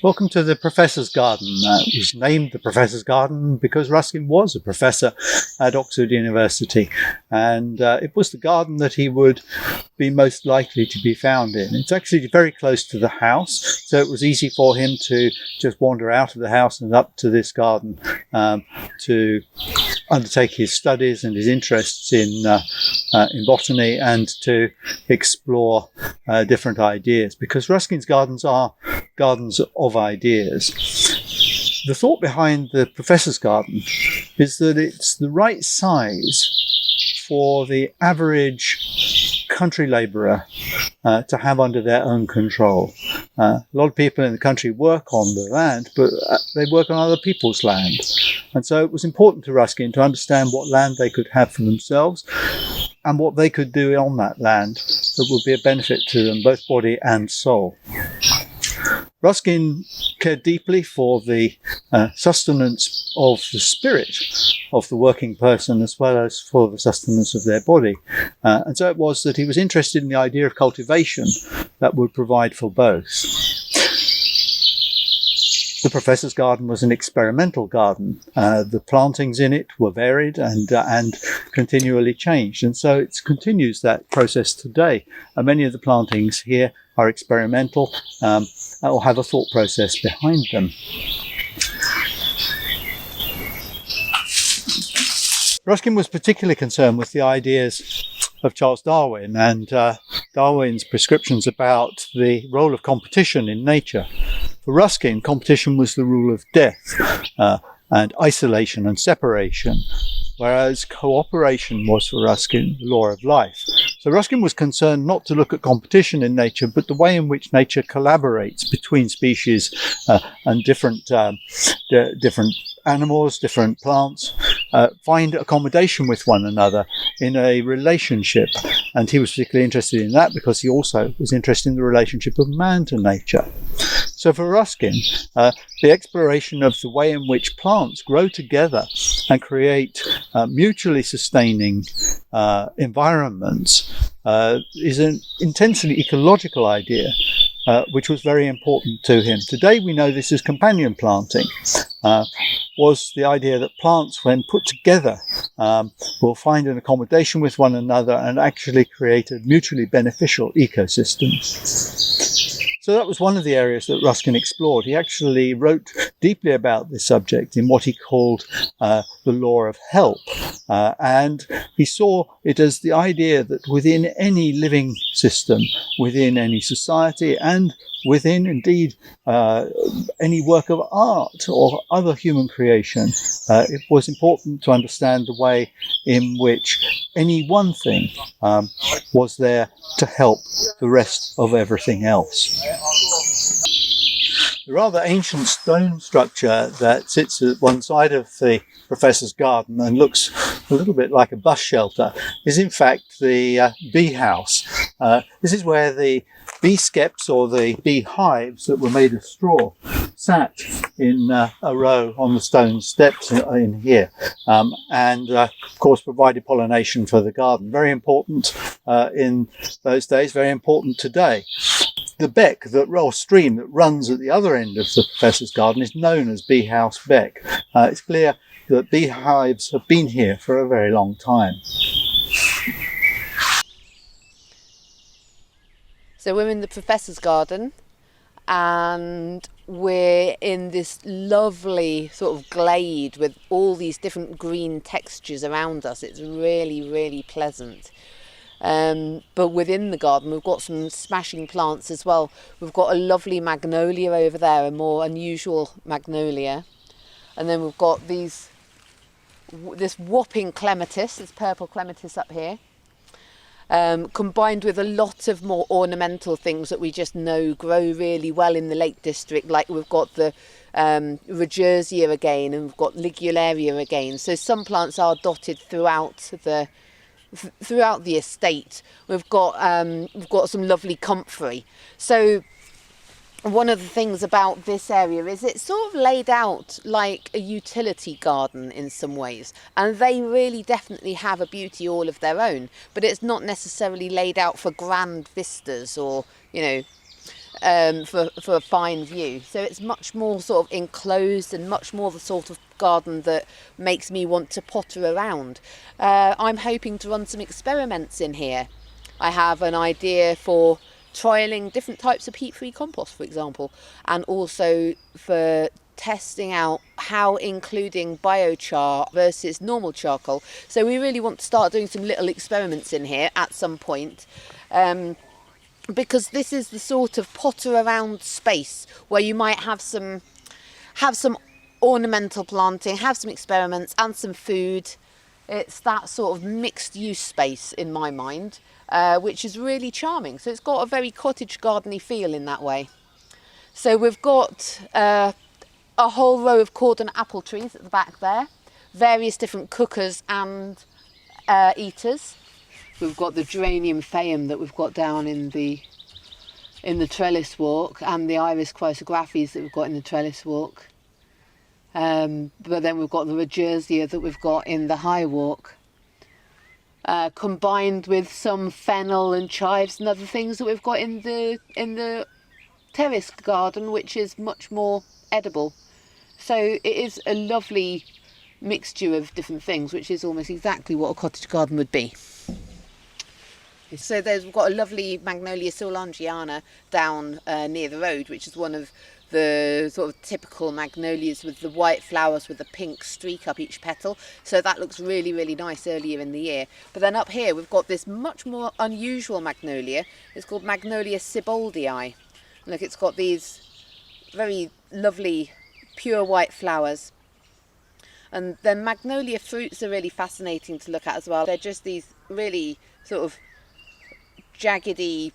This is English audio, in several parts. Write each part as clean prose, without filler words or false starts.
Welcome to the Professor's Garden. It was named the Professor's Garden because Ruskin was a professor at Oxford University, and it was the garden that he would be most likely to be found in. It's actually very close to the house, so it was easy for him to just wander out of the house and up to this garden to undertake his studies and his interests in botany and to explore different ideas, because Ruskin's gardens are gardens of ideas. The thought behind the Professor's Garden is that it's the right size for the average country labourer to have under their own control. A lot of people in the country work on the land, but they work on other people's land. And so it was important to Ruskin to understand what land they could have for themselves and what they could do on that land that would be a benefit to them, both body and soul. Ruskin cared deeply for the sustenance of the spirit of the working person as well as for the sustenance of their body. And so it was that he was interested in the idea of cultivation that would provide for both. The Professor's Garden was an experimental garden. The plantings in it were varied and continually changed, and so it continues that process today. Many of the plantings here are experimental or have a thought process behind them. Ruskin was particularly concerned with the ideas of Charles Darwin and Darwin's prescriptions about the role of competition in nature. For Ruskin, competition was the rule of death and isolation and separation, whereas cooperation was for Ruskin the law of life. So Ruskin was concerned not to look at competition in nature, but the way in which nature collaborates between species and different animals, different plants, find accommodation with one another in a relationship. And he was particularly interested in that because he also was interested in the relationship of man to nature. So for Ruskin, the exploration of the way in which plants grow together and create mutually sustaining environments is an intensely ecological idea, which was very important to him. Today we know this as companion planting, was the idea that plants, when put together, will find an accommodation with one another and actually create a mutually beneficial ecosystem. So that was one of the areas that Ruskin explored. He actually wrote deeply about this subject in what he called the law of help. And he saw it as the idea that within any living system, within any society, and within, indeed, any work of art or other human creation, it was important to understand the way in which any one thing was there to help the rest of everything else. The rather ancient stone structure that sits at one side of the Professor's Garden and looks a little bit like a bus shelter is in fact the bee house. This is where the bee skeps, or the bee hives that were made of straw, sat in a row on the stone steps in here, and of course provided pollination for the garden. Very important in those days, very important today. The beck, or stream that runs at the other end of the Professor's Garden, is known as Bee House Beck. It's clear that beehives have been here for a very long time. So we're in the Professor's Garden and we're in this lovely sort of glade with all these different green textures around us. It's really, really pleasant. But within the garden we've got some smashing plants as well. We've got a lovely magnolia over there, a more unusual magnolia. And then we've got this whopping clematis, this purple clematis up here. Combined with a lot of more ornamental things that we just know grow really well in the Lake District, like we've got the Regersia again, and we've got Ligularia again. So some plants are dotted throughout the estate. We've got some lovely comfrey. So one of the things about this area is it's sort of laid out like a utility garden in some ways, and they really definitely have a beauty all of their own, but it's not necessarily laid out for grand vistas or, you know, for a fine view. So it's much more sort of enclosed and much more the sort of garden that makes me want to potter around. I'm hoping to run some experiments in here. I have an idea for trialling different types of peat-free compost, for example, and also for testing out how including biochar versus normal charcoal. So we really want to start doing some little experiments in here at some point. Because this is the sort of potter around space where you might have some ornamental planting, have some experiments and some food. It's that sort of mixed use space in my mind, which is really charming. So it's got a very cottage gardeny feel in that way. So we've got a whole row of cordon apple trees at the back there, various different cookers and eaters. We've got the geranium phaeum that we've got down in the trellis walk, and the iris chrysographes that we've got in the trellis walk. But then we've got the regersea that we've got in the high walk, combined with some fennel and chives and other things that we've got in the terrace garden, which is much more edible. So it is a lovely mixture of different things, which is almost exactly what a cottage garden would be. So we've got a lovely Magnolia soulangeana down near the road, which is one of the sort of typical magnolias with the white flowers with the pink streak up each petal. So that looks really, really nice earlier in the year. But then up here we've got this much more unusual magnolia. It's called Magnolia sieboldii. Look, it's got these very lovely pure white flowers. And then magnolia fruits are really fascinating to look at as well. They're just these really sort of jaggedy,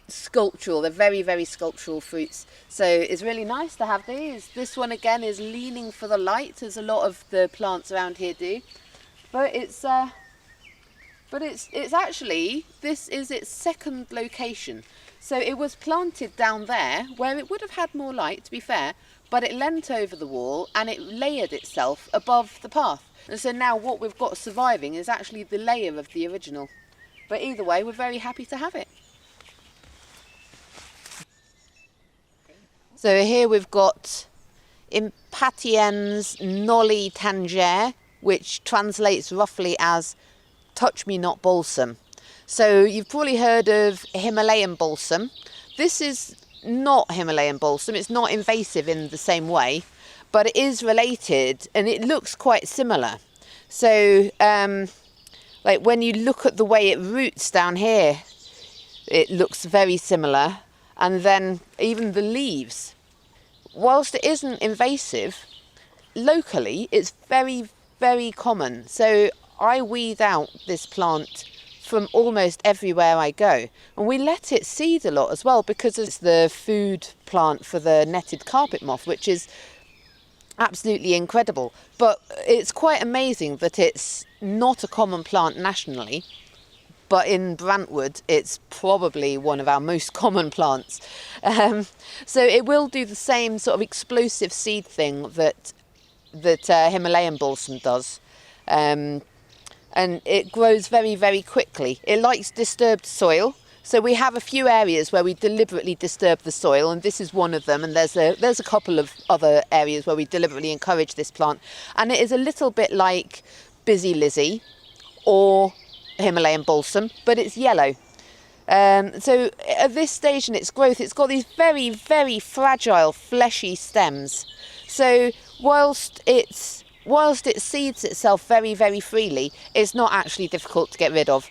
sculptural. They're very, very sculptural fruits. So it's really nice to have these. This one again is leaning for the light, as a lot of the plants around here do. But it's actually, this is its second location. So it was planted down there where it would have had more light, to be fair, but it leant over the wall and it layered itself above the path. And so now what we've got surviving is actually the layer of the original. But either way, we're very happy to have it. So here we've got Impatiens nolli tanger, which translates roughly as touch me not balsam. So you've probably heard of Himalayan balsam. This is not Himalayan balsam. It's not invasive in the same way, but it is related and it looks quite similar. So like when you look at the way it roots down here, it looks very similar. And then even the leaves, whilst it isn't invasive, locally it's very, very common. So I weed out this plant from almost everywhere I go. And we let it seed a lot as well, because it's the food plant for the netted carpet moth, which is absolutely incredible. But it's quite amazing that it's not a common plant nationally, but in Brantwood it's probably one of our most common plants. So it will do the same sort of explosive seed thing that Himalayan balsam does. And it grows very, very quickly. It likes disturbed soil. So we have a few areas where we deliberately disturb the soil, and this is one of them. And there's a couple of other areas where we deliberately encourage this plant. And it is a little bit like Busy Lizzie or Himalayan balsam, but it's yellow. So at this stage in its growth, it's got these very, very fragile, fleshy stems. So whilst it seeds itself very, very freely, it's not actually difficult to get rid of.